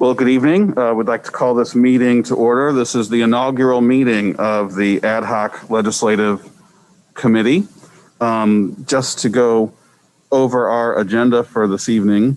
Well, good evening. We'd like to call this meeting to order. This is the inaugural meeting of the Ad Hoc Legislative Committee. Just to go over our agenda for this evening.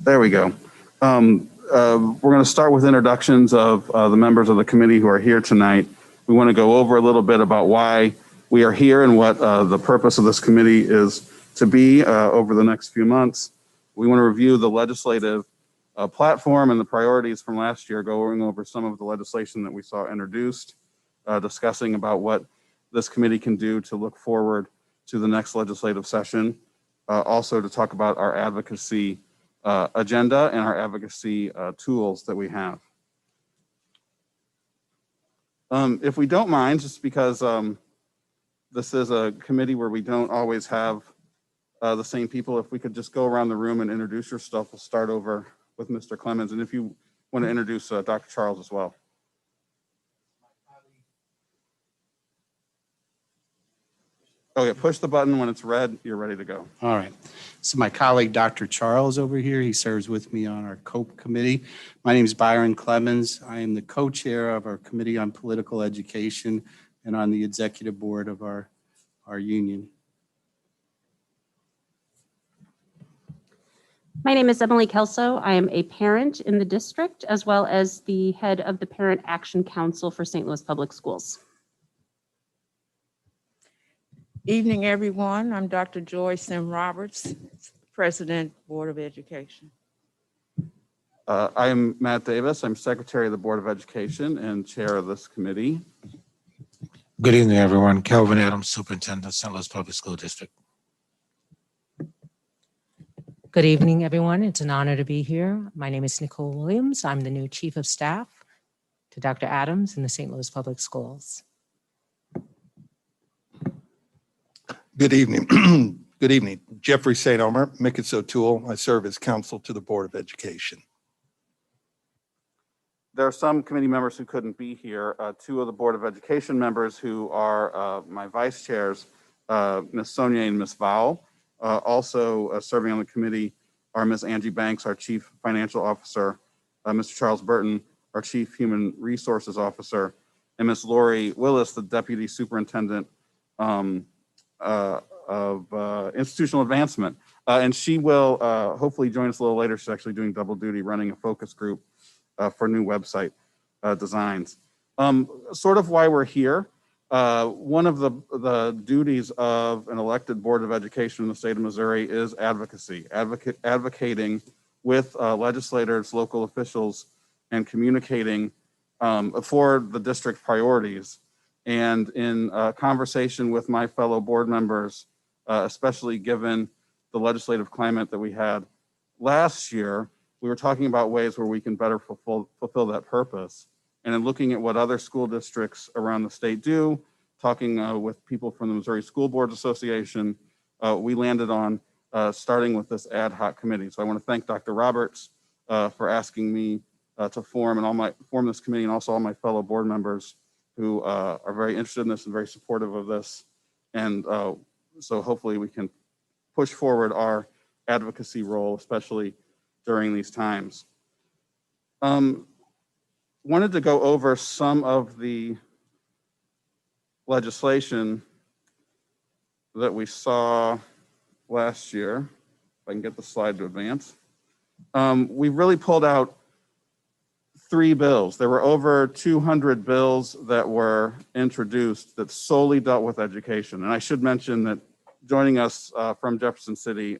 There we go. We're going to start with introductions of the members of the committee who are here tonight. We want to go over a little bit about why we are here and what the purpose of this committee is to be over the next few months. We want to review the legislative platform and the priorities from last year, going over some of the legislation that we saw introduced, discussing about what this committee can do to look forward to the next legislative session. Also to talk about our advocacy agenda and our advocacy tools that we have. If we don't mind, just because this is a committee where we don't always have the same people, if we could just go around the room and introduce yourself. We'll start over with Mr. Clemens, and if you want to introduce Dr. Charles as well. Okay, push the button when it's red, you're ready to go. All right. So my colleague, Dr. Charles over here, he serves with me on our COPE committee. My name is Byron Clemens. I am the co-chair of our Committee on Political Education and on the executive board of our union. My name is Emily Kelso. I am a parent in the district, as well as the head of the Parent Action Council for St. Louis Public Schools. Evening, everyone. I'm Dr. Joyce M. Roberts, President, Board of Education. I'm Matt Davis. I'm Secretary of the Board of Education and Chair of this committee. Good evening, everyone. Kelvin Adams, Superintendent, St. Louis Public School District. Good evening, everyone. It's an honor to be here. My name is Nicole Williams. I'm the new Chief of Staff to Dr. Adams in the St. Louis Public Schools. Good evening. Good evening. Jeffrey St. Omer, Micketts O'Toole. I serve as counsel to the Board of Education. There are some committee members who couldn't be here. Two of the Board of Education members who are my vice chairs, Ms. Sonia and Ms. Vowell. Also serving on the committee are Ms. Angie Banks, our Chief Financial Officer, Mr. Charles Burton, our Chief Human Resources Officer, and Ms. Lori Willis, the Deputy Superintendent of Institutional Advancement. And she will hopefully join us a little later. She's actually doing double duty running a focus group for new website designs. Sort of why we're here. One of the duties of an elected Board of Education in the state of Missouri is advocacy, advocating with legislators, local officials, and communicating for the district priorities. And in conversation with my fellow board members, especially given the legislative climate that we had last year, we were talking about ways where we can better fulfill that purpose. And in looking at what other school districts around the state do, talking with people from the Missouri School Boards Association, we landed on starting with this ad hoc committee. So I want to thank Dr. Roberts for asking me to form this committee, and also all my fellow board members who are very interested in this and very supportive of this. And so hopefully we can push forward our advocacy role, especially during these times. Wanted to go over some of the legislation that we saw last year. If I can get the slide to advance. We really pulled out 3 bills. There were over 200 bills that were introduced that solely dealt with education. And I should mention that joining us from Jefferson City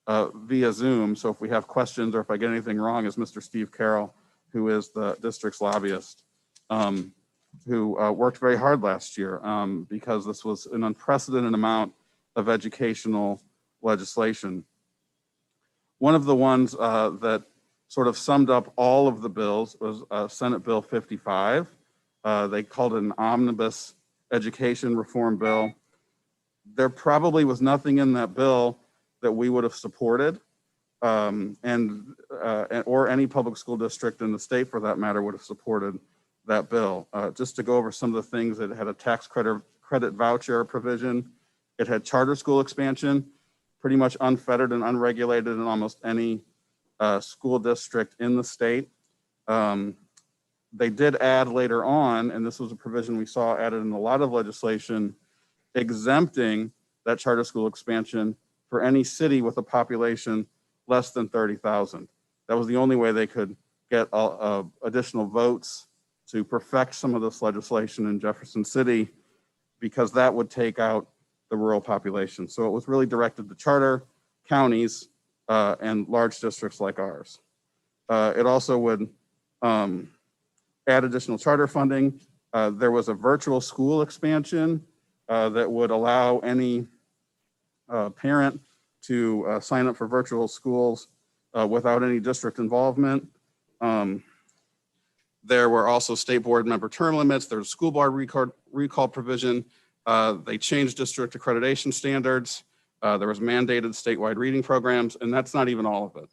via Zoom, so if we have questions or if I get anything wrong, is Mr. Steve Carroll, who is the district's lobbyist, who worked very hard last year because this was an unprecedented amount of educational legislation. One of the ones that sort of summed up all of the bills was Senate Bill 55. They called it an omnibus education reform bill. There probably was nothing in that bill that we would have supported, or any public school district in the state for that matter would have supported that bill. Just to go over some of the things, it had a tax credit voucher provision. It had charter school expansion, pretty much unfettered and unregulated in almost any school district in the state. They did add later on, and this was a provision we saw added in a lot of legislation, exempting that charter school expansion for any city with a population less than 30,000. That was the only way they could get additional votes to perfect some of this legislation in Jefferson City, because that would take out the rural population. So it was really directed to charter counties and large districts like ours. It also would add additional charter funding. There was a virtual school expansion that would allow any parent to sign up for virtual schools without any district involvement. There were also state board member term limits. There's a school board recall provision. They changed district accreditation standards. There was mandated statewide reading programs, and that's not even all of it.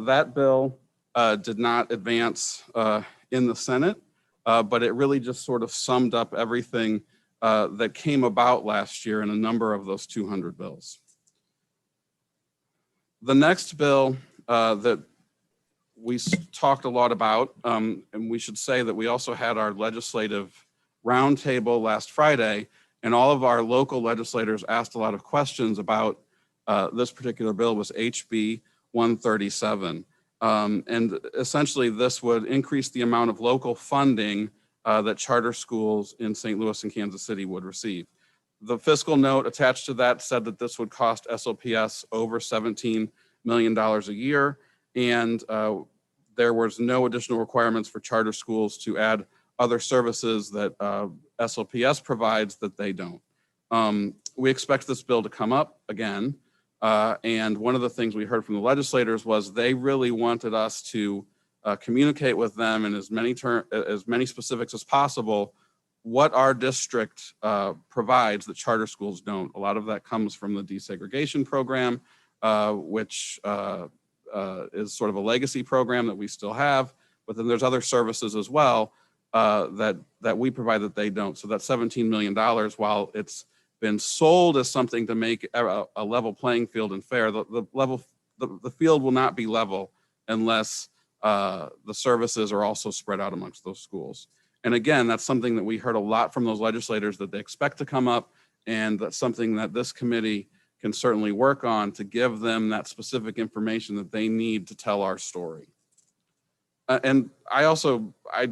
That bill did not advance in the Senate, but it really just sort of summed up everything that came about last year in a number of those 200 bills. The next bill that we talked a lot about, and we should say that we also had our legislative roundtable last Friday, and all of our local legislators asked a lot of questions about this particular bill, was HB 137. And essentially this would increase the amount of local funding that charter schools in St. Louis and Kansas City would receive. The fiscal note attached to that said that this would cost SLPS over $17 million a year, and there was no additional requirements for charter schools to add other services that SLPS provides that they don't. We expect this bill to come up again, and one of the things we heard from the legislators was they really wanted us to communicate with them in as many specifics as possible what our district provides that charter schools don't. A lot of that comes from the desegregation program, which is sort of a legacy program that we still have, but then there's other services as well that we provide that they don't. So that $17 million, while it's been sold as something to make a level playing field and fair, the field will not be level unless the services are also spread out amongst those schools. And again, that's something that we heard a lot from those legislators that they expect to come up, and that's something that this committee can certainly work on to give them that specific information that they need to tell our story. And I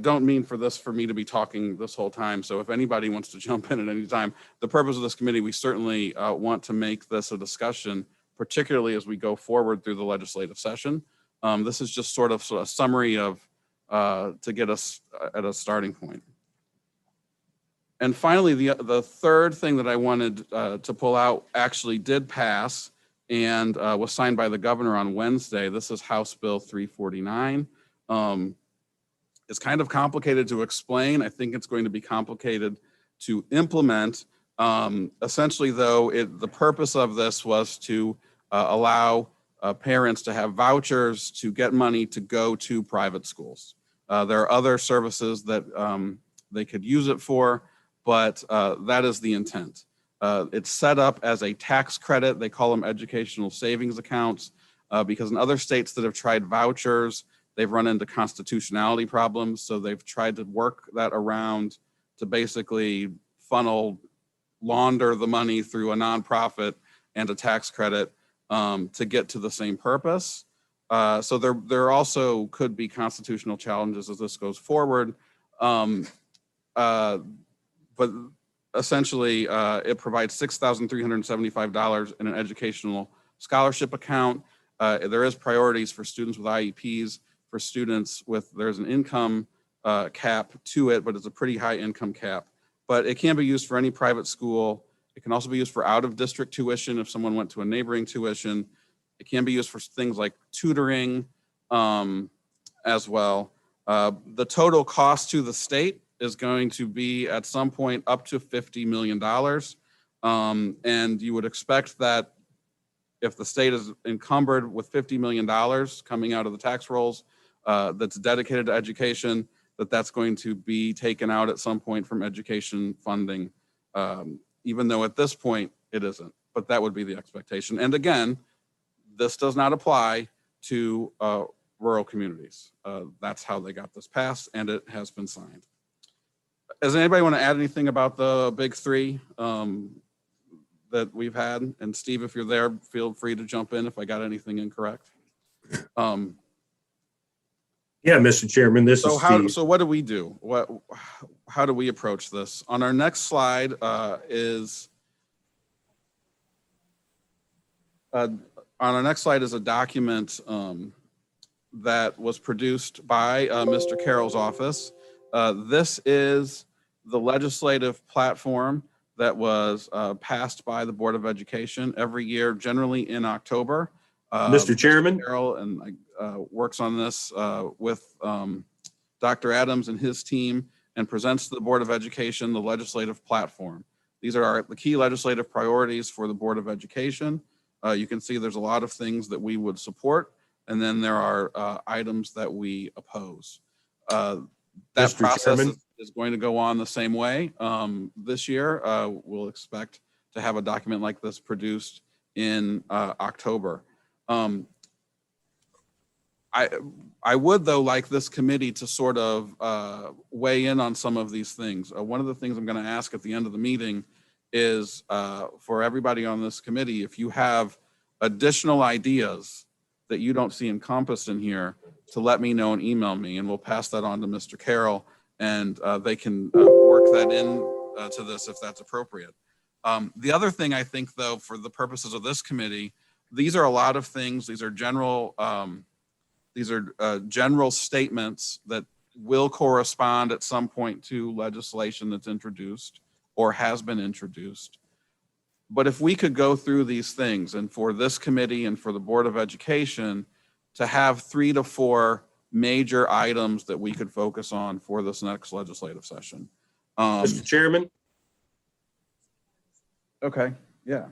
don't mean for me to be talking this whole time. So if anybody wants to jump in at any time, the purpose of this committee, we certainly want to make this a discussion, particularly as we go forward through the legislative session. This is just sort of a summary of to get us at a starting point. And finally, the third thing that I wanted to pull out actually did pass and was signed by the governor on Wednesday. This is House Bill 349. It's kind of complicated to explain. I think it's going to be complicated to implement. Essentially, though, the purpose of this was to allow parents to have vouchers to get money to go to private schools. There are other services that they could use it for, but that is the intent. It's set up as a tax credit. They call them educational savings accounts because in other states that have tried vouchers, they've run into constitutionality problems. So they've tried to work that around to basically launder the money through a nonprofit and a tax credit to get to the same purpose. So there also could be constitutional challenges as this goes forward. But essentially, it provides $6,375 in an educational scholarship account. There is priorities for students with IEPs, for students there's an income cap to it, but it's a pretty high income cap. But it can be used for any private school. It can also be used for out-of-district tuition if someone went to a neighboring tuition. It can be used for things like tutoring as well. The total cost to the state is going to be at some point up to $50 million. And you would expect that if the state is encumbered with $50 million coming out of the tax rolls that's dedicated to education, that's going to be taken out at some point from education funding, even though at this point it isn't. But that would be the expectation. And again, this does not apply to rural communities. That's how they got this passed, and it has been signed. Does anybody want to add anything about the big three that we've had? And Steve, if you're there, feel free to jump in if I got anything incorrect. Yeah, Mr. Chairman, this is Steve. So what do we do? How do we approach this? On our next slide is a document that was produced by Mr. Carroll's office. This is the legislative platform that was passed by the Board of Education every year, generally in October. Mr. Chairman? Carroll and works on this with Dr. Adams and his team and presents to the Board of Education the legislative platform. These are the key legislative priorities for the Board of Education. You can see there's a lot of things that we would support, and then there are items that we oppose. That Mr. process Chairman? is going to go on the same way. This year, we'll expect to have a document like this produced in October. I would, though, like this committee to sort of weigh in on some of these things. One of the things I'm going to ask at the end of the meeting is for everybody on this committee, if you have additional ideas that you don't see encompassed in here, to let me know and email me, and we'll pass that on to Mr. Carroll, and they can work that in to this if that's appropriate. The other thing I think, though, for the purposes of this committee, these are a lot of things. These are general statements that will correspond at some point to legislation that's introduced or has been introduced. But if we could go through these things, and for this committee and for the Board of Education to have 3 to 4 major items that we could focus on for this next legislative session. Mr. Chairman, Okay, yeah.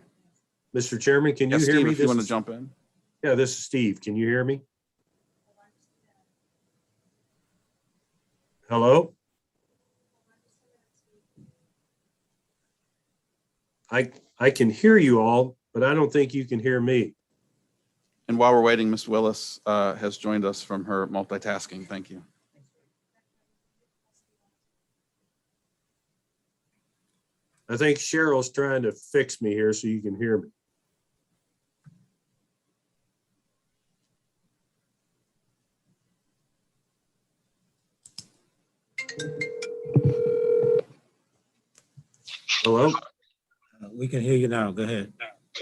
Mr. Chairman, can you Yes, hear Steve, me? if you want to This is- jump in. Yeah, this is Steve. Can you hear me? Hello? I can hear you all, but I don't think you can hear me. And while we're waiting, Ms. Willis has joined us from her multitasking. Thank you. I think Cheryl's trying to fix me here so you can hear me. Hello? We can hear you now. Go ahead.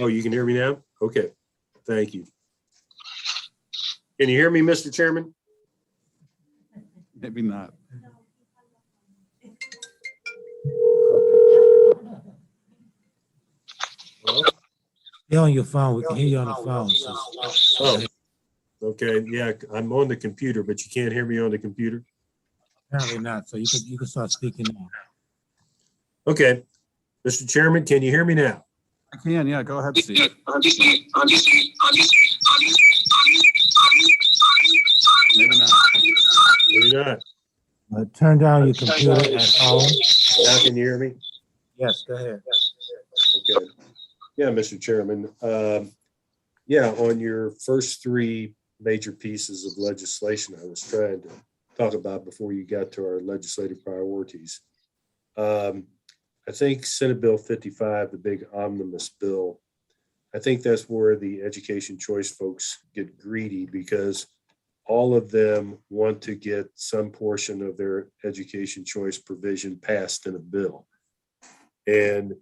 Oh, you can hear me now? Okay, thank you. Can you hear me, Mr. Chairman? Maybe not. Hello? You're on your phone. We can hear you on the phone. So Oh, okay, yeah, I'm on the computer, but you can't hear me on the computer? apparently not. So you can start speaking now. Okay, Mr. Chairman, can you hear me now? I can, yeah, go ahead, Steve. Maybe not. Maybe not. Turn down your computer at home. Now can you hear me? Yes, go ahead. Okay. Yeah, Mr. Chairman. Yeah, on your first 3 major pieces of legislation I was trying to talk about before you got to our legislative priorities. I think Senate Bill 55, the big omnibus bill, I think that's where the education choice folks get greedy because all of them want to get some portion of their education choice provision passed in a bill. And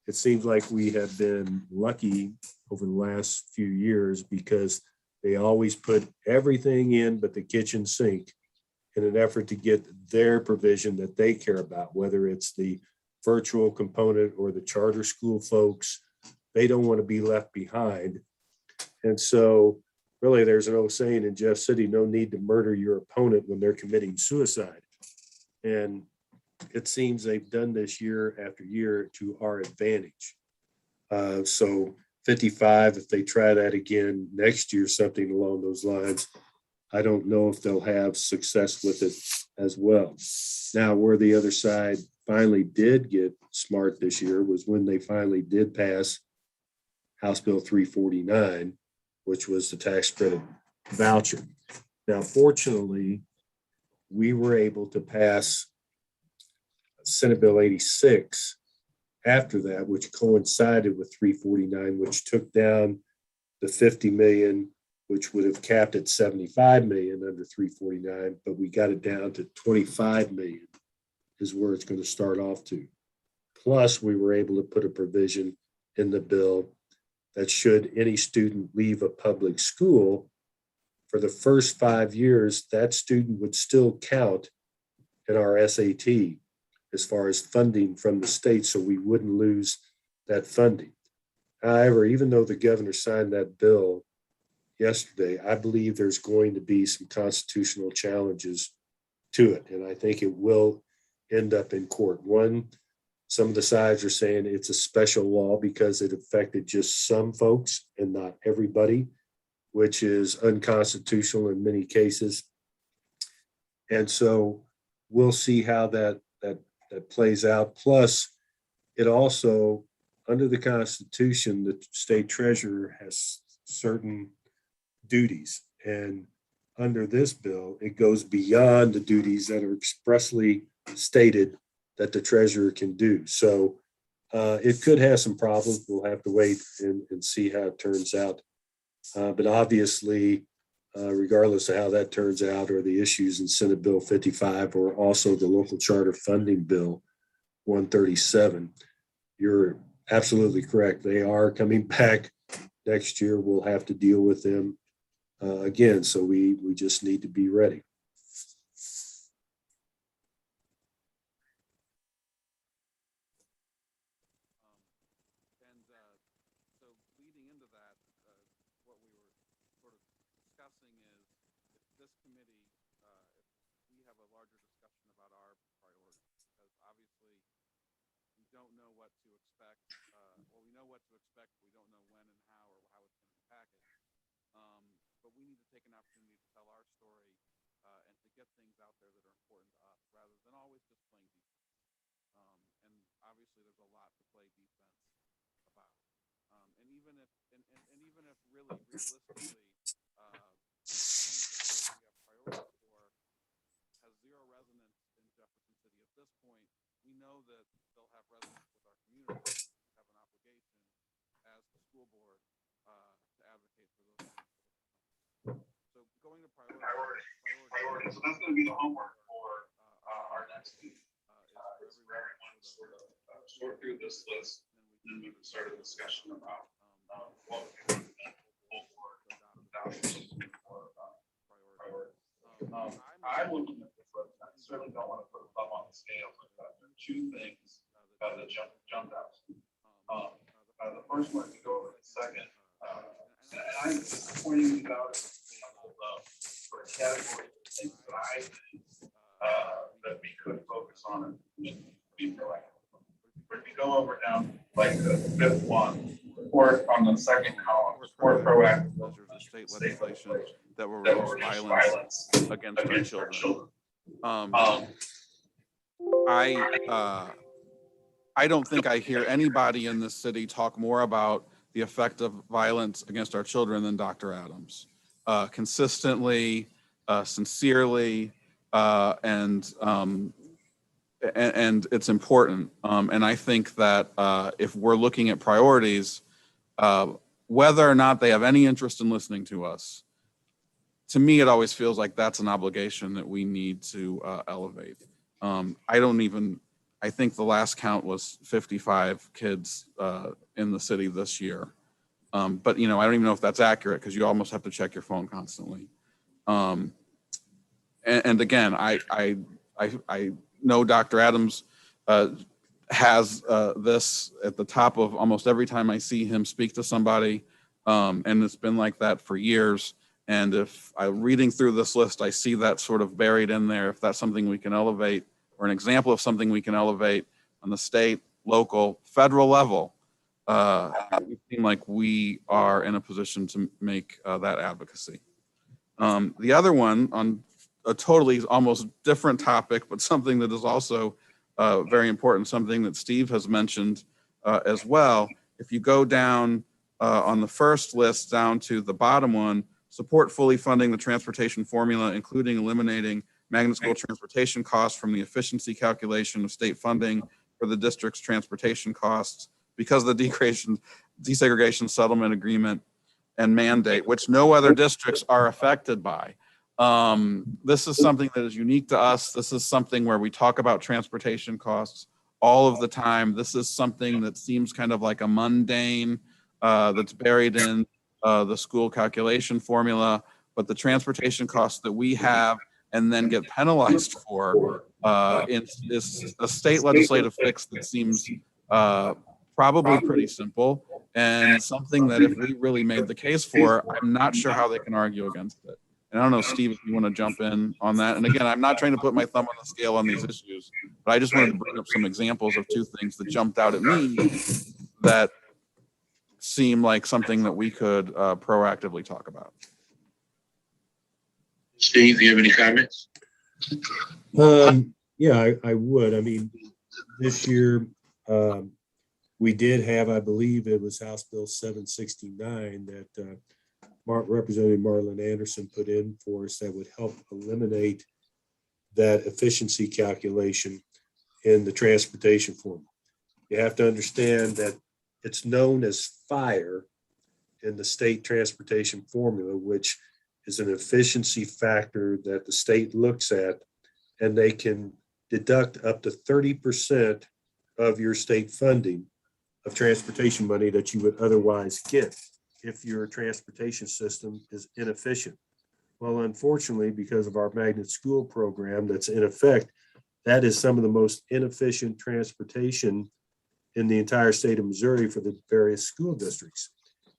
it seems like we have been lucky over the last few years because they always put everything in but the kitchen sink in an effort to get their provision that they care about, whether it's the virtual component or the charter school folks. They don't want to be left behind. And so really there's an old saying in Jeff City, no need to murder your opponent when they're committing suicide. And it seems they've done this year after year to our advantage. So 55, if they try that again next year, something along those lines, I don't know if they'll have success with it as well. Now, where the other side finally did get smart this year was when they finally did pass House Bill 349, which was the tax credit voucher. Now, fortunately, we were able to pass Senate Bill 86 after that, which coincided with 349, which took down the 50 million, which would have capped at 75 million under 349, but we got it down to 25 million is where it's going to start off to. Plus, we were able to put a provision in the bill that should any student leave a public school for the first 5 years, that student would still count in our SAT as far as funding from the state, so we wouldn't lose that funding. However, even though the governor signed that bill yesterday, I believe there's going to be some constitutional challenges to it, and I think it will end up in court. One, some of the sides are saying it's a special law because it affected just some folks and not everybody, which is unconstitutional in many cases. And so we'll see how that plays out. Plus, it also, under the Constitution, the state treasurer has certain duties. And under this bill, it goes beyond the duties that are expressly stated that the treasurer can do. So it could have some problems. We'll have to wait and see how it turns out. But obviously, regardless of how that turns out, or the issues in Senate Bill 55, or also the local charter funding bill 137, you're absolutely correct. They are coming back next year. We'll have to deal with them again. So we just need to be ready. And so leading into that, what we were sort of discussing is if this committee, if we have a larger discussion about our priorities, because obviously we don't know what to expect. Well, we know what to expect, but we don't know when and how or how it's going to be packaged. But we need to take an opportunity to tell our story and to get things out there that are important to us rather than always just playing defense. And obviously there's a lot to play defense about. And even if really realistically, the things that we have priorities for has zero resonance in Jefferson City at this point, we know that they'll have resonance with our community. We have an obligation as the school board to advocate for those things. So going to priorities. So that's going to be the homework for our next meeting. Is for everyone to sort of sort through this list, and then we can start a discussion about what we can do for adoption or priorities. I'm looking at this list. I certainly don't want to put a thumb on the scale, but there are two things that jumped out. The first one to go over in a second, and I'm pointing these out for a category of things that I think that we could focus on and be proactive. But if you go over down like the fifth one, or on the second column, or proactive measures of state legislation that will reduce violence against our children. I don't think I hear anybody in this city talk more about the effect of violence against our children than Dr. Adams. Consistently, sincerely, and it's important. And I think that if we're looking at priorities, whether or not they have any interest in listening to us, to me, it always feels like that's an obligation that we need to elevate. I think the last count was 55 kids in the city this year. But I don't even know if that's accurate because you almost have to check your phone constantly. And again, I know Dr. Adams has this at the top of almost every time I see him speak to somebody, and it's been like that for years. And if I'm reading through this list, I see that sort of buried in there. If that's something we can elevate, or an example of something we can elevate on the state, local, federal level, it seems like we are in a position to make that advocacy. The other one on a totally almost different topic, but something that is also very important, something that Steve has mentioned as well. If you go down on the first list down to the bottom one, support fully funding the transportation formula, including eliminating magnet school transportation costs from the efficiency calculation of state funding for the district's transportation costs because of the desegregation settlement agreement and mandate, which no other districts are affected by. This is something that is unique to us. This is something where we talk about transportation costs all of the time. This is something that seems kind of like a mundane that's buried in the school calculation formula, but the transportation costs that we have and then get penalized for is a state legislative fix that seems probably pretty simple and something that if we really made the case for, I'm not sure how they can argue against it. And I don't know, Steve, if you want to jump in on that. And again, I'm not trying to put my thumb on the scale on these issues, but I just wanted to bring up some examples of two things that jumped out at me that seem like something that we could proactively talk about. Steve, do you have any comments? Yeah, I would. I mean, this year we did have, I believe it was House Bill 769 that Representative Marlon Anderson put in for us that would help eliminate that efficiency calculation in the transportation formula. You have to understand that it's known as FIRE in the state transportation formula, which is an efficiency factor that the state looks at, and they can deduct up to 30% of your state funding of transportation money that you would otherwise get if your transportation system is inefficient. Well, unfortunately, because of our magnet school program that's in effect, that is some of the most inefficient transportation in the entire state of Missouri for the various school districts.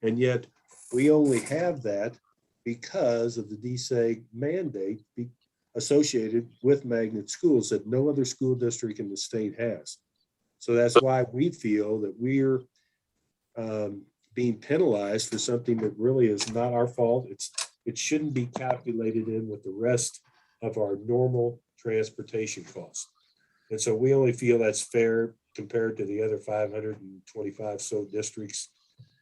And yet we only have that because of the DSEG mandate associated with magnet schools that no other school district in the state has. So that's why we feel that we're being penalized for something that really is not our fault. It shouldn't be calculated in with the rest of our normal transportation costs. And so we only feel that's fair compared to the other 525 so districts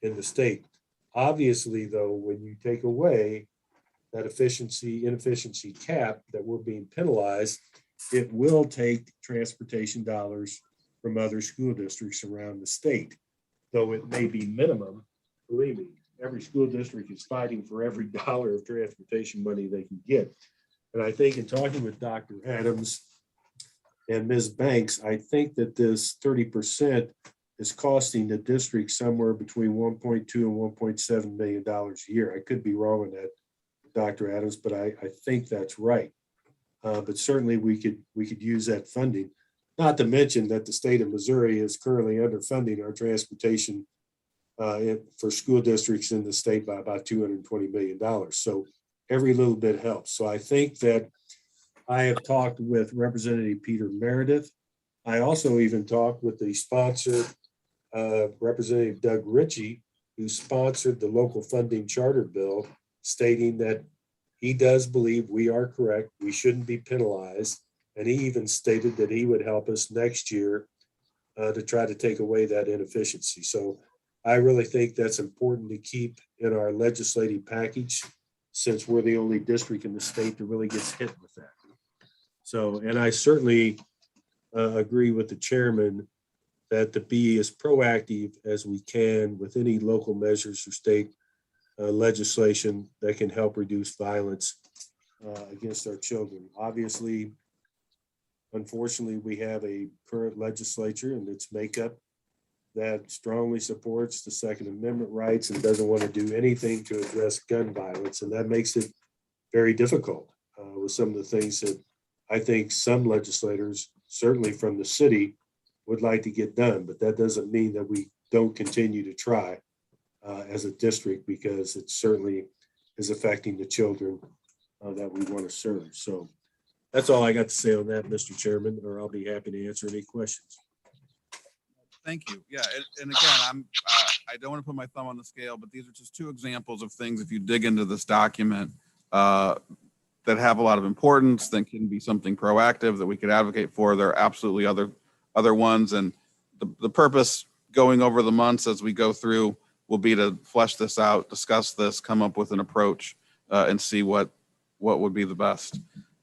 in the state. Obviously, though, when you take away that inefficiency cap that we're being penalized, it will take transportation dollars from other school districts around the state. Though it may be minimum, believe me, every school district is fighting for every dollar of transportation money they can get. And I think in talking with Dr. Adams and Ms. Banks, I think that this 30% is costing the district somewhere between $1.2 and $1.7 million a year. I could be wrong on that, Dr. Adams, but I think that's right. But certainly we could use that funding. Not to mention that the state of Missouri is currently underfunding our transportation for school districts in the state by about $220 million. So every little bit helps. So I think that I have talked with Representative Peter Meredith. I also even talked with the sponsor, Representative Doug Ritchie, who sponsored the local funding charter bill, stating that he does believe we are correct. We shouldn't be penalized. And he even stated that he would help us next year to try to take away that inefficiency. So I really think that's important to keep in our legislative package, since we're the only district in the state that really gets hit with that. So, and I certainly agree with the chairman that to be as proactive as we can with any local measures or state legislation that can help reduce violence against our children. Obviously, unfortunately, we have a current legislature and its makeup that strongly supports the Second Amendment rights and doesn't want to do anything to address gun violence. And that makes it very difficult with some of the things that I think some legislators, certainly from the city, would like to get done. But that doesn't mean that we don't continue to try as a district, because it certainly is affecting the children that we want to serve. So that's all I got to say on that, Mr. Chairman, or I'll be happy to answer any questions. Thank you. Yeah, and again, I don't want to put my thumb on the scale, but these are just two examples of things, if you dig into this document, that have a lot of importance, that can be something proactive that we could advocate for. There are absolutely other ones, and the purpose going over the months as we go through will be to flesh this out, discuss this, come up with an approach, and see what would be the best.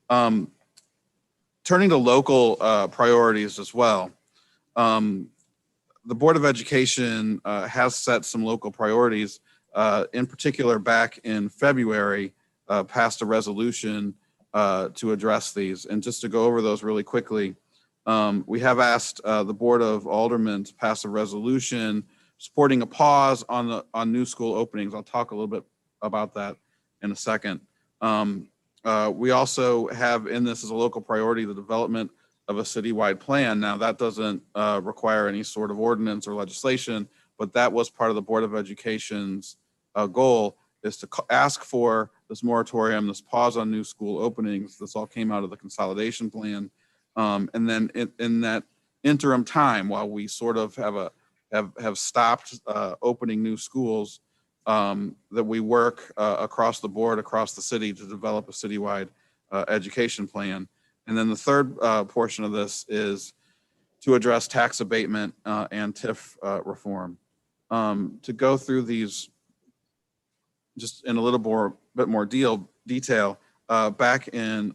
Turning to local priorities as well. The Board of Education has set some local priorities. In particular, back in February, passed a resolution to address these. And just to go over those really quickly, we have asked the Board of Aldermen to pass a resolution supporting a pause on new school openings. I'll talk a little bit about that in a second. We also have in this as a local priority the development of a citywide plan. Now, that doesn't require any sort of ordinance or legislation, but that was part of the Board of Education's goal, is to ask for this moratorium, this pause on new school openings. This all came out of the consolidation plan. And then in that interim time, while we sort of have stopped opening new schools, that we work across the board, across the city, to develop a citywide education plan. And then the third portion of this is to address tax abatement and TIF reform. To go through these just in a little bit more detail, back in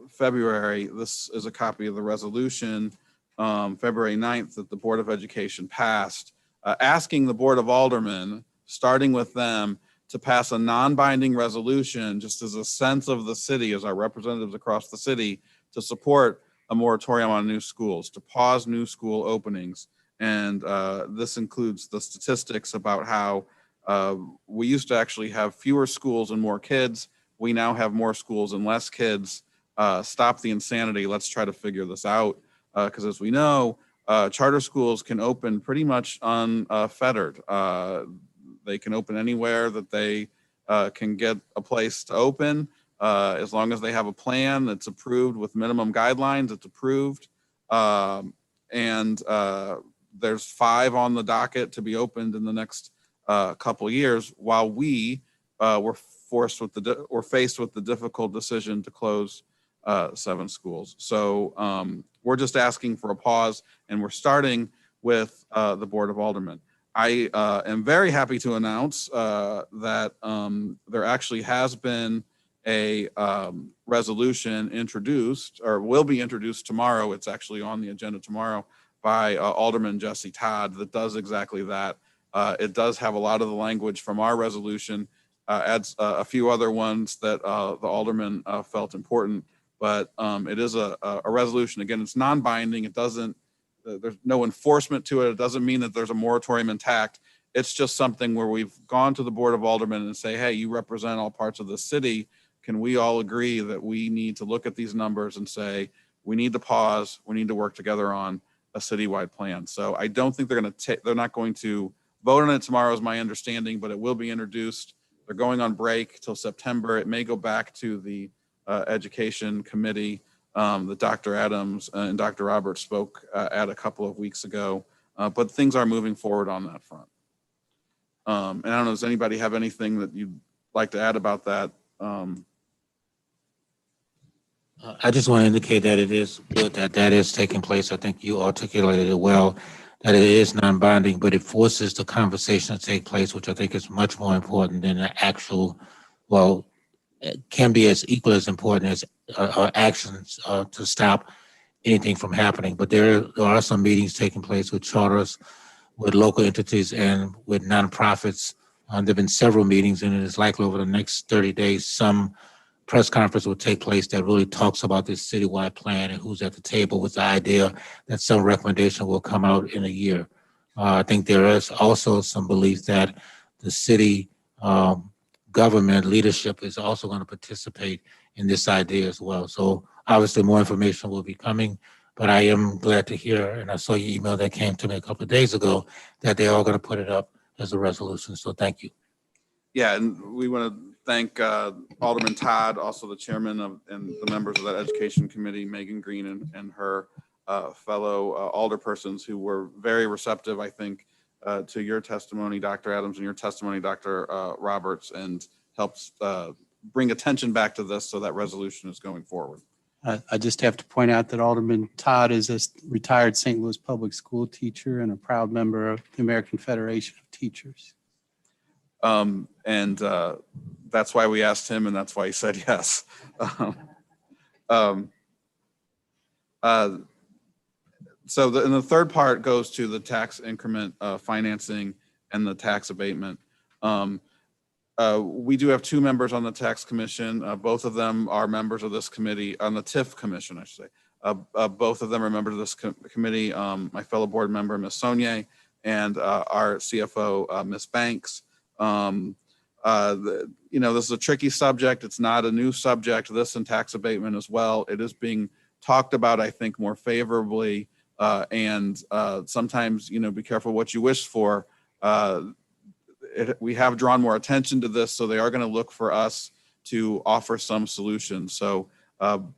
February, this is a copy of the resolution, February 9th, that the Board of Education passed, asking the Board of Aldermen, starting with them, to pass a non-binding resolution, just as a sense of the city, as our representatives across the city, to support a moratorium on new schools, to pause new school openings, And this includes the statistics about how we used to actually have fewer schools and more kids. We now have more schools and less kids. Stop the insanity. Let's try to figure this out. Because as we know, charter schools can open pretty much unfettered. They can open anywhere that they can get a place to open. As long as they have a plan that's approved with minimum guidelines, it's approved. There's 5 on the docket to be opened in the next couple of years, while we were faced with the difficult decision to close 7 schools. So we're just asking for a pause, and we're starting with the Board of Aldermen. I am very happy to announce that there actually has been a resolution introduced, or will be introduced tomorrow. It's actually on the agenda tomorrow by Alderman Jesse Todd that does exactly that. It does have a lot of the language from our resolution, adds a few other ones that the alderman felt important, but it is a resolution. Again, it's non-binding. It doesn't, there's no enforcement to it. It doesn't mean that there's a moratorium intact. It's just something where we've gone to the Board of Aldermen and say, hey, you represent all parts of the city. Can we all agree that we need to look at these numbers and say, we need to pause, we need to work together on a citywide plan. So I don't think they're not going to vote on it tomorrow is my understanding, but it will be introduced. They're going on break till September. It may go back to the Education Committee that Dr. Adams and Dr. Roberts spoke at a couple of weeks ago, but things are moving forward on that front. And I don't know, does anybody have anything that you'd like to add about that? I just want to indicate that it is good that that is taking place. I think you articulated it well, that it is non-binding, but it forces the conversation to take place, which I think is much more important than the actual, well, it can be as equal as important as actions to stop anything from happening. But there are some meetings taking place with charters, with local entities, and with nonprofits. There have been several meetings, and it is likely over the next 30 days, some press conference will take place that really talks about this citywide plan and who's at the table, with the idea that some recommendation will come out in a year. I think there is also some belief that the city government leadership is also going to participate in this idea as well. So obviously more information will be coming, but I am glad to hear, and I saw your email that came to me a couple of days ago, that they are going to put it up as a resolution. So thank you. Yeah, and we want to thank Alderman Todd, also the chairman and the members of that Education Committee, Megan Green and her fellow alderpersons who were very receptive, I think, to your testimony, Dr. Adams, and your testimony, Dr. Roberts, and helps bring attention back to this so that resolution is going forward. I just have to point out that Alderman Todd is a retired St. Louis public school teacher and a proud member of the American Federation of Teachers. That's why we asked him, and that's why he said yes. So the third part goes to the tax increment financing and the tax abatement. We do have 2 members on the tax commission. Both of them are members of this committee, on the TIF commission, I should say. Both of them are members of this committee, my fellow board member, Ms. Saunier, and our CFO, Ms. Banks. This is a tricky subject. It's not a new subject. This and tax abatement as well. It is being talked about, I think, more favorably. And sometimes, be careful what you wish for. We have drawn more attention to this, so they are going to look for us to offer some solutions. So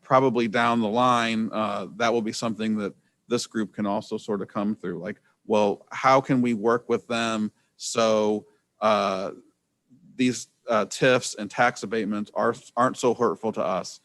probably down the line, that will be something that this group can also sort of come through. Like, well, how can we work with them so these TIFs and tax abatements aren't so hurtful to us?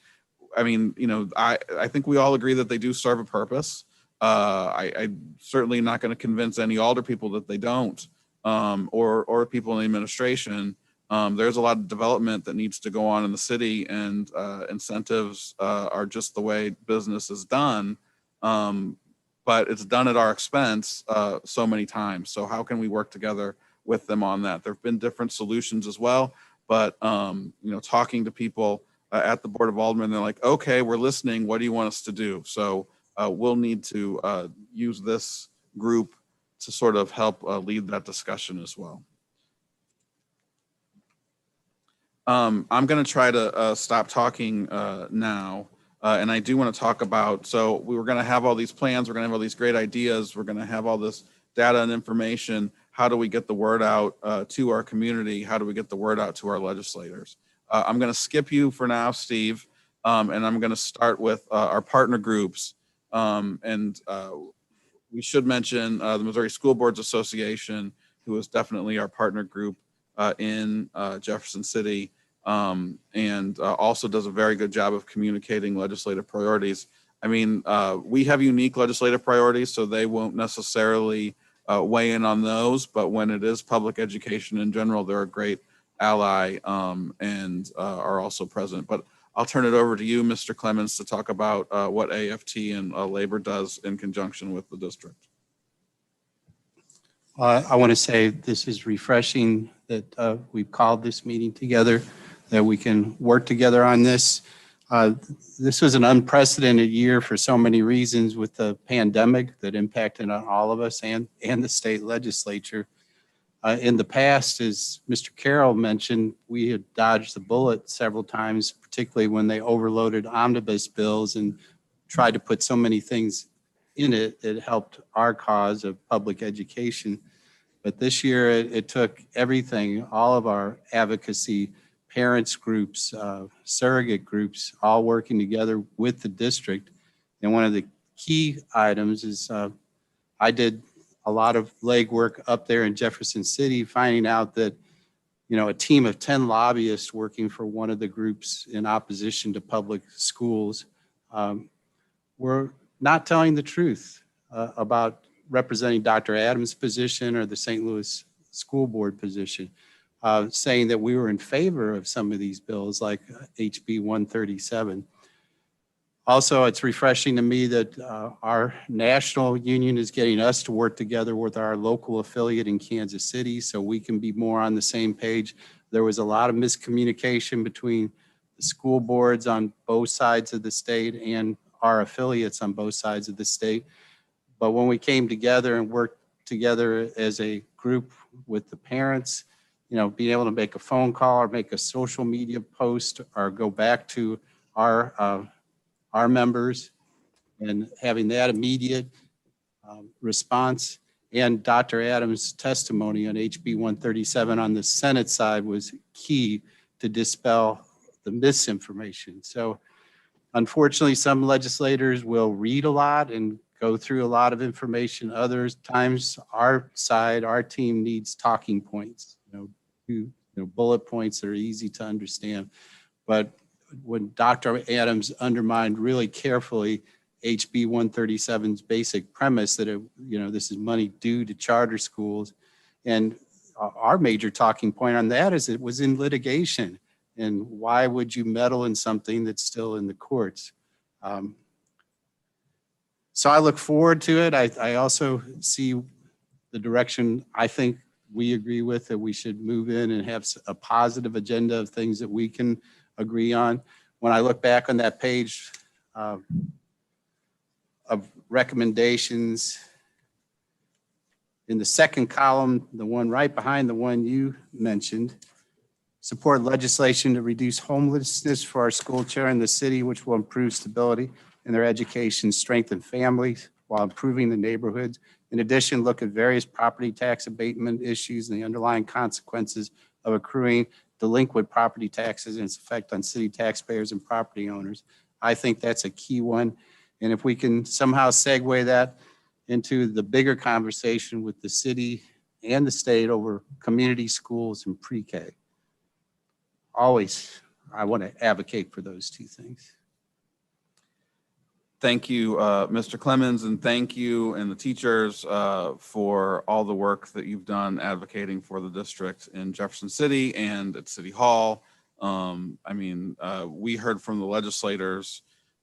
I mean, I think we all agree that they do serve a purpose. I'm certainly not going to convince any alder people that they don't, or people in the administration. There's a lot of development that needs to go on in the city, and incentives are just the way business is done. But it's done at our expense so many times. So how can we work together with them on that? There have been different solutions as well, but talking to people at the Board of Aldermen, they're like, okay, we're listening. What do you want us to do? So we'll need to use this group to sort of help lead that discussion as well. I'm going to try to stop talking now. And I do want to talk about, so we were going to have all these plans, we're going to have all these great ideas, we're going to have all this data and information. How do we get the word out to our community? How do we get the word out to our legislators? I'm going to skip you for now, Steve, and I'm going to start with our partner groups. We should mention the Missouri School Boards Association, who is definitely our partner group in Jefferson City, and also does a very good job of communicating legislative priorities. I mean, we have unique legislative priorities, so they won't necessarily weigh in on those, but when it is public education in general, they're a great ally and are also present. But I'll turn it over to you, Mr. Clemens, to talk about what AFT and labor does in conjunction with the district. I want to say this is refreshing that we've called this meeting together, that we can work together on this. This was an unprecedented year for so many reasons with the pandemic that impacted on all of us and the state legislature. In the past, as Mr. Carroll mentioned, we had dodged the bullet several times, particularly when they overloaded omnibus bills and tried to put so many things in it that helped our cause of public education. But this year, it took everything, all of our advocacy, parents groups, surrogate groups, all working together with the district. And one of the key items is I did a lot of legwork up there in Jefferson City, finding out that, you know, a team of 10 lobbyists working for one of the groups in opposition to public schools were not telling the truth about representing Dr. Adams' position or the St. Louis School Board position, saying that we were in favor of some of these bills like HB 137. Also, it's refreshing to me that our national union is getting us to work together with our local affiliate in Kansas City so we can be more on the same page. There was a lot of miscommunication between the school boards on both sides of the state and our affiliates on both sides of the state. But when we came together and worked together as a group with the parents, you know, being able to make a phone call or make a social media post or go back to our members and having that immediate response, and Dr. Adams' testimony on HB 137 on the Senate side was key to dispel the misinformation. So unfortunately, some legislators will read a lot and go through a lot of information. Other times, our side, our team needs talking points, you know, bullet points that are easy to understand. But when Dr. Adams undermined really carefully HB 137's basic premise that this is money due to charter schools, and our major talking point on that is it was in litigation, and why would you meddle in something that's still in the courts? So I look forward to it. I also see the direction I think we agree with, that we should move in and have a positive agenda of things that we can agree on. When I look back on that page of recommendations, in the second column, the one right behind the one you mentioned, support legislation to reduce homelessness for our school children in the city, which will improve stability in their education, strengthen families while improving the neighborhoods. In addition, look at various property tax abatement issues and the underlying consequences of accruing delinquent property taxes and its effect on city taxpayers and property owners. I think that's a key one. And if we can somehow segue that into the bigger conversation with the city and the state over community schools and pre-K, always I want to advocate for those two things. Thank you, Mr. Clemens, and thank you and the teachers for all the work that you've done advocating for the district in Jefferson City and at City Hall. We heard from the legislators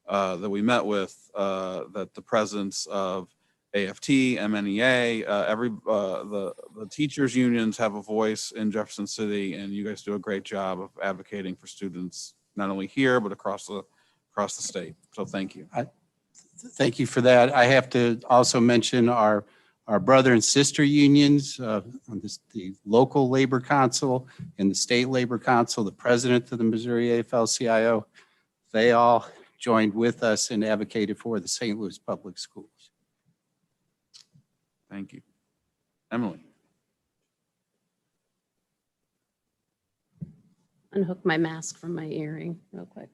that we met with that the presence of AFT, MNEA, the teachers unions have a voice in Jefferson City, and you guys do a great job of advocating for students, not only here, but across the state. So thank you. Thank you for that. I have to also mention our our brother and sister unions, on the local labor council and the state labor council, the president of the Missouri AFL-CIO, they all joined with us and advocated for the St. Louis Public Schools. Thank you. Emily. Unhook my mask from my earring real quick.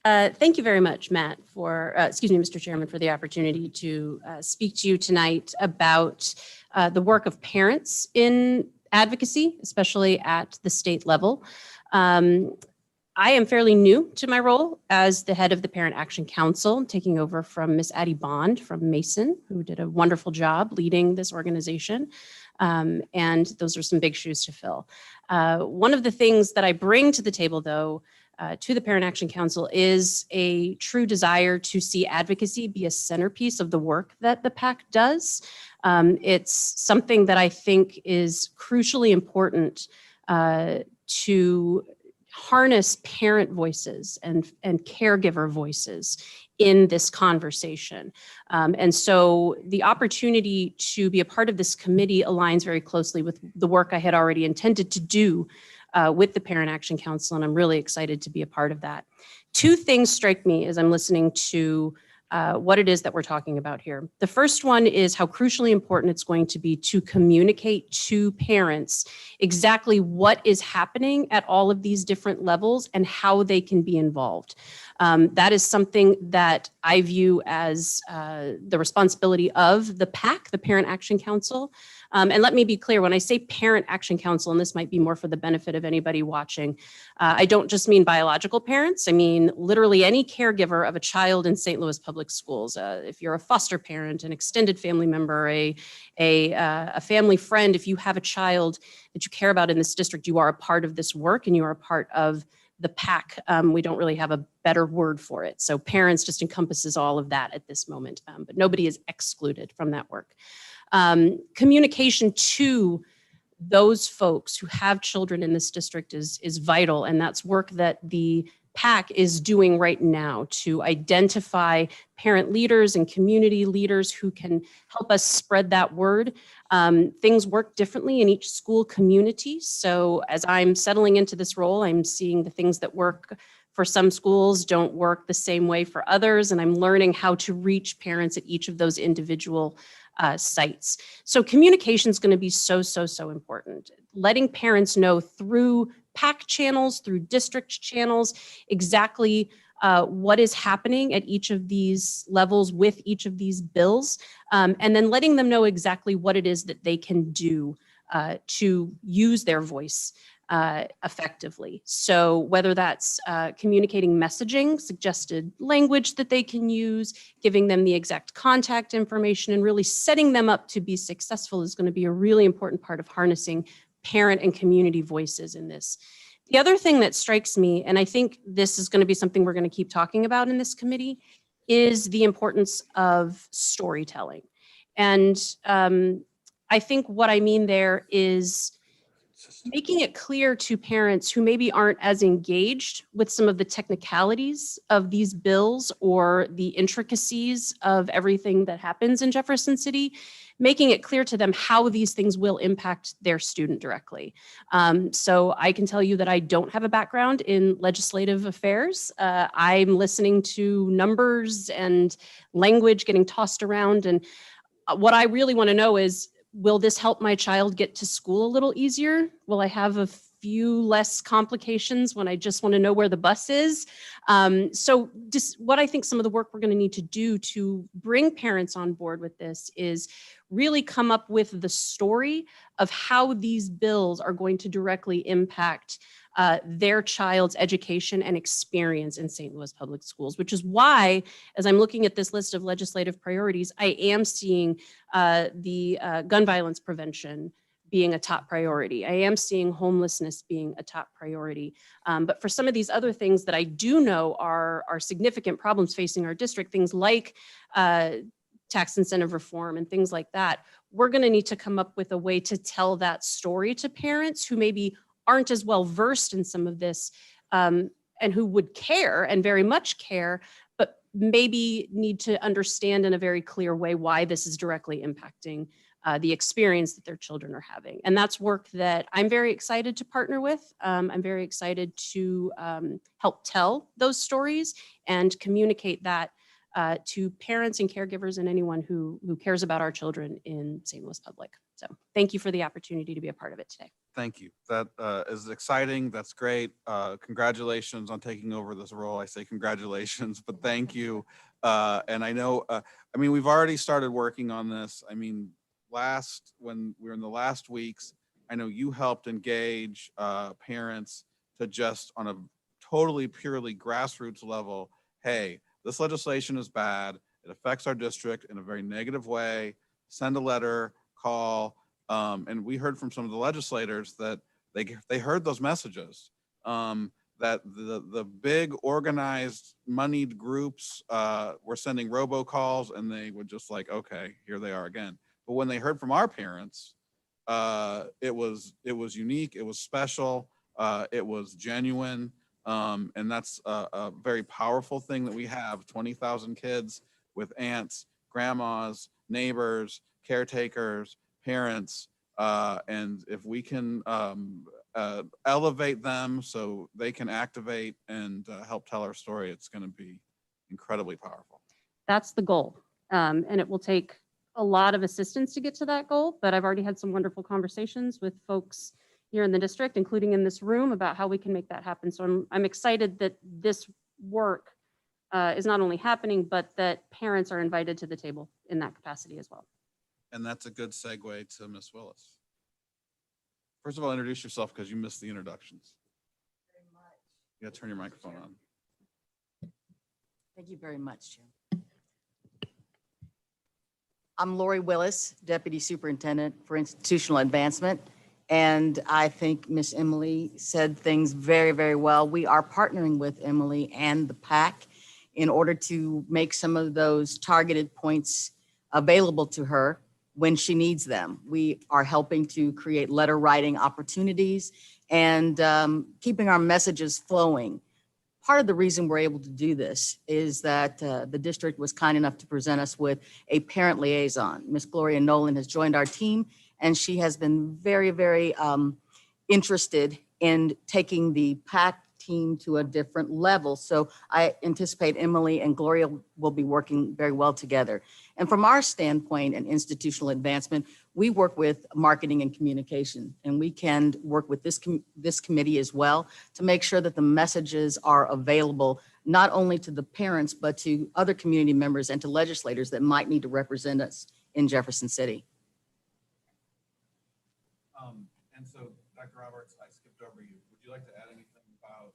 Thank you very much, Matt, Mr. Chairman, for the opportunity to speak to you tonight about the work of parents in advocacy, especially at the state level. I am fairly new to my role as the head of the Parent Action Council, taking over from Miss Addie Bond from Mason, who did a wonderful job leading this organization. And those are some big shoes to fill. One of the things that I bring to the table, though, to the Parent Action Council is a true desire to see advocacy be a centerpiece of the work that the PAC does. It's something that I think is crucially important to harness parent voices and caregiver voices in this conversation. And so the opportunity to be a part of this committee aligns very closely with the work I had already intended to do with the Parent Action Council, and I'm really excited to be a part of that. Two things strike me as I'm listening to what it is that we're talking about here. The first one is how crucially important it's going to be to communicate to parents exactly what is happening at all of these different levels and how they can be involved. That is something that I view as the responsibility of the PAC, the Parent Action Council. And let me be clear, when I say Parent Action Council, and this might be more for the benefit of anybody watching, I don't just mean biological parents. I mean literally any caregiver of a child in St. Louis Public Schools. If you're a foster parent, an extended family member, a family friend, if you have a child that you care about in this district, you are a part of this work and you are a part of the PAC. We don't really have a better word for it. So parents just encompasses all of that at this moment, but nobody is excluded from that work. Communication to those folks who have children in this district is vital, and that's work that the PAC is doing right now to identify parent leaders and community leaders who can help us spread that word. Things work differently in each school community. So as I'm settling into this role, I'm seeing the things that work for some schools don't work the same way for others, and I'm learning how to reach parents at each of those individual sites. So communication is going to be so important. Letting parents know through PAC channels, through district channels, exactly what is happening at each of these levels with each of these bills, and then letting them know exactly what it is that they can do to use their voice effectively. So whether that's communicating messaging, suggested language that they can use, giving them the exact contact information, and really setting them up to be successful is going to be a really important part of harnessing parent and community voices in this. The other thing that strikes me, and I think this is going to be something we're going to keep talking about in this committee, is the importance of storytelling. And I think what I mean there is making it clear to parents who maybe aren't as engaged with some of the technicalities of these bills or the intricacies of everything that happens in Jefferson City, making it clear to them how these things will impact their student directly. So I can tell you that I don't have a background in legislative affairs. I'm listening to numbers and language getting tossed around. And what I really want to know is, will this help my child get to school a little easier? Will I have a few less complications when I just want to know where the bus is? So just what I think some of the work we're going to need to do to bring parents on board with this is really come up with the story of how these bills are going to directly impact their child's education and experience in St. Louis Public Schools, which is why, as I'm looking at this list of legislative priorities, I am seeing the gun violence prevention being a top priority. I am seeing homelessness being a top priority. But for some of these other things that I do know are significant problems facing our district, things like tax incentive reform and things like that, we're going to need to come up with a way to tell that story to parents who maybe aren't as well versed in some of this and who would care and very much care, but maybe need to understand in a very clear way why this is directly impacting the experience that their children are having. And that's work that I'm very excited to partner with. I'm very excited to help tell those stories and communicate that to parents and caregivers and anyone who cares about our children in St. Louis Public. So thank you for the opportunity to be a part of it today. Thank you. That is exciting. That's great. Congratulations on taking over this role. I say congratulations, but thank you. And I know, I mean, we've already started working on this. I mean, when we were in the last weeks, I know you helped engage parents to just on a totally purely grassroots level, hey, this legislation is bad. It affects our district in a very negative way. Send a letter, call. And we heard from some of the legislators that they heard those messages, that the big organized moneyed groups were sending robocalls, and they would just like, okay, here they are again. But when they heard from our parents, it was unique, it was special, it was genuine. And that's a very powerful thing that we have 20,000 kids with aunts, grandmas, neighbors, caretakers, parents, and if we can elevate them so they can activate and help tell our story, it's going to be incredibly powerful. That's the goal. And it will take a lot of assistance to get to that goal, but I've already had some wonderful conversations with folks here in the district, including in this room, about how we can make that happen. So I'm excited that this work is not only happening, but that parents are invited to the table in that capacity as well. And that's a good segue to Ms. Willis. First of all, introduce yourself because you missed the introductions. You got to turn your microphone on. Thank you very much, Jim. I'm Lori Willis, Deputy Superintendent for Institutional Advancement, and I think Miss Emily said things very, very well. We are partnering with Emily and the PAC in order to make some of those targeted points available to her when she needs them. We are helping to create letter writing opportunities and keeping our messages flowing. Part of the reason we're able to do this is that the district was kind enough to present us with a parent liaison. Miss Gloria Nolan has joined our team, and she has been very, very interested in taking the PAC team to a different level. So I anticipate Emily and Gloria will be working very well together. And from our standpoint in institutional advancement, we work with marketing and communication, and we can work with this committee as well to make sure that the messages are available not only to the parents, but to other community members and to legislators that might need to represent us in Jefferson City. And so, Dr. Roberts, I skipped over you. Would you like to add anything about,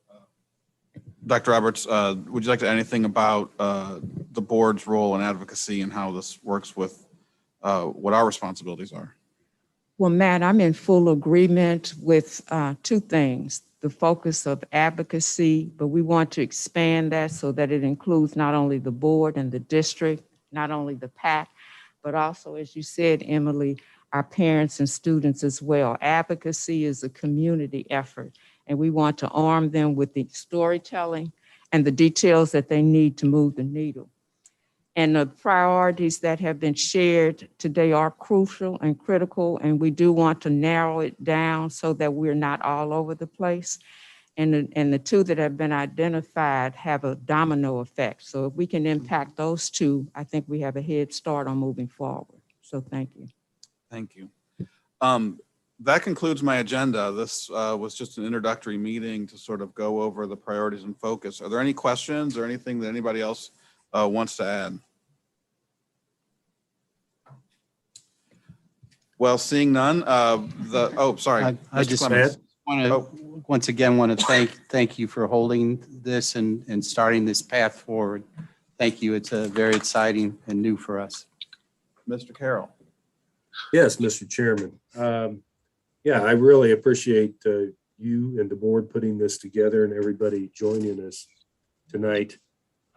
Dr. Roberts, would you like to add anything about the board's role in advocacy and how this works with what our responsibilities are? Well, Matt, I'm in full agreement with two things. The focus of advocacy, but we want to expand that so that it includes not only the board and the district, not only the PAC, but also, as you said, Emily, our parents and students as well. Advocacy is a community effort, and we want to arm them with the storytelling and the details that they need to move the needle. And the priorities that have been shared today are crucial and critical, and we do want to narrow it down so that we're not all over the place. And the two that have been identified have a domino effect. So if we can impact those two, I think we have a head start on moving forward. So thank you. Thank you. That concludes my agenda. This was just an introductory meeting to sort of go over the priorities and focus. Are there any questions or anything that anybody else wants to add? Well, seeing none, sorry. I just Matt? want to, once again, want to thank you for holding this and starting this path forward. Thank you. It's very exciting and new for us. Mr. Carroll. Yes, Mr. Chairman. Yeah, I really appreciate you and the board putting this together and everybody joining us tonight.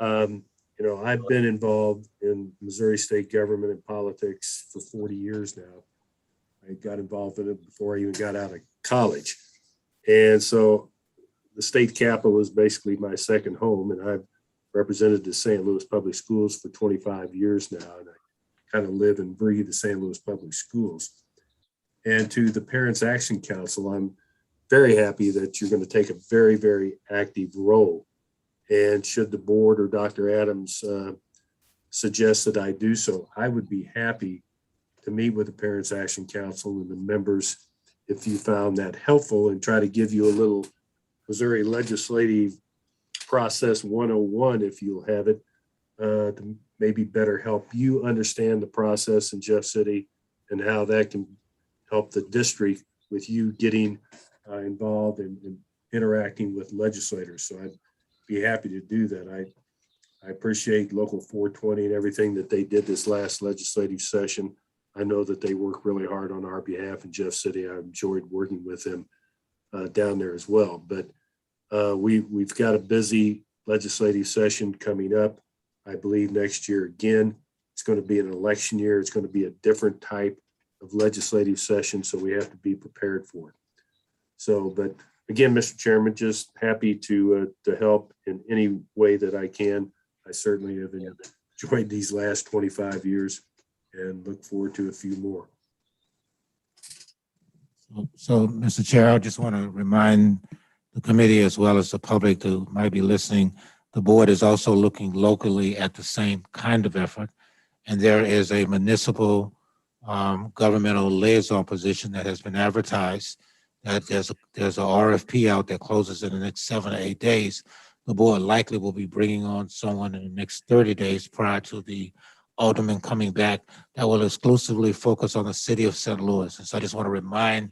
You know, I've been involved in Missouri state government and politics for 40 years now. I got involved in it before I even got out of college. And so the state capitol is basically my second home, and I've represented the St. Louis Public Schools for 25 years now, and I kind of live and breathe the St. Louis Public Schools. And to the Parents Action Council, I'm very happy that you're going to take a very, very active role. And should the board or Dr. Adams suggest that I do so, I would be happy to meet with the Parents Action Council and the members if you found that helpful, and try to give you a little Missouri legislative process 101, if you'll have it, to maybe better help you understand the process in Jeff City and how that can help the district with you getting involved and interacting with legislators. So I'd be happy to do that. I appreciate Local 420 and everything that they did this last legislative session. I know that they work really hard on our behalf in Jeff City. I enjoyed working with them down there as well. But we've got a busy legislative session coming up. I believe next year again, it's going to be an election year. It's going to be a different type of legislative session, so we have to be prepared for it. So, but again, Mr. Chairman, just happy to help in any way that I can. I certainly have enjoyed these last 25 years and look forward to a few more. So, Mr. Chair, I just want to remind the committee as well as the public who might be listening, the board is also looking locally at the same kind of effort. And there is a municipal governmental liaison position that has been advertised. That there's a RFP out that closes in the next 7 to 8 days. The board likely will be bringing on someone in the next 30 days prior to the alderman coming back that will exclusively focus on the city of St. Louis. And so I just want to remind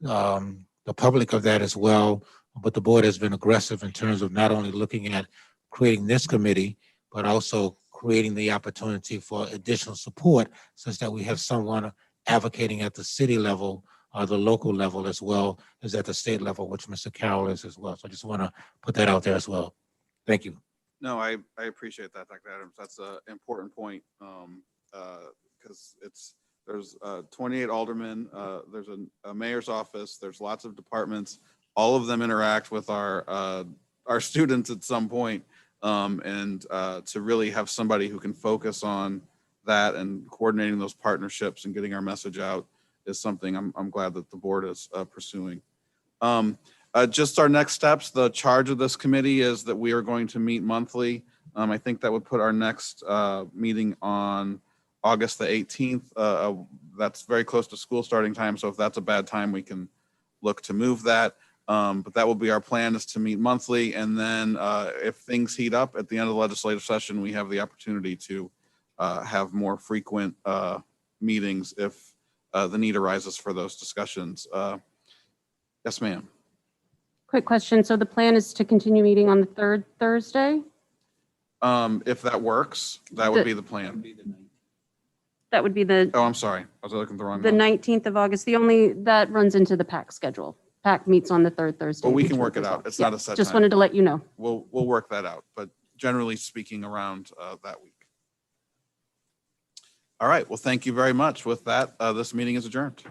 the public of that as well. But the board has been aggressive in terms of not only looking at creating this committee, but also creating the opportunity for additional support such that we have someone advocating at the city level or the local level as well as at the state level, which Mr. Carroll is as well. So I just want to put that out there as well. Thank you. No, I appreciate that, Dr. Adams. That's an important point because there's 28 aldermen, there's a mayor's office, there's lots of departments. All of them interact with our students at some point, and to really have somebody who can focus on that and coordinating those partnerships and getting our message out is something I'm glad that the board is pursuing. Just our next steps, the charge of this committee is that we are going to meet monthly. I think that would put our next meeting on August the 18th. That's very close to school starting time, so if that's a bad time, we can look to move that. But that will be our plan, is to meet monthly, and then if things heat up at the end of the legislative session, we have the opportunity to have more frequent meetings if the need arises for those discussions. Yes, ma'am. Quick question. So the plan is to continue meeting on the third Thursday? If that works, that would be the plan. That would be the Oh, I'm sorry. I was looking at the wrong the one. 19th of August. That runs into the PAC schedule. PAC meets on the third Thursday. Well, we of can each work month it as out. well. It's Yeah, not a set just time. wanted to let you know. We'll work that out, but generally speaking, around that week. All right. Well, thank you very much. With that, this meeting is adjourned.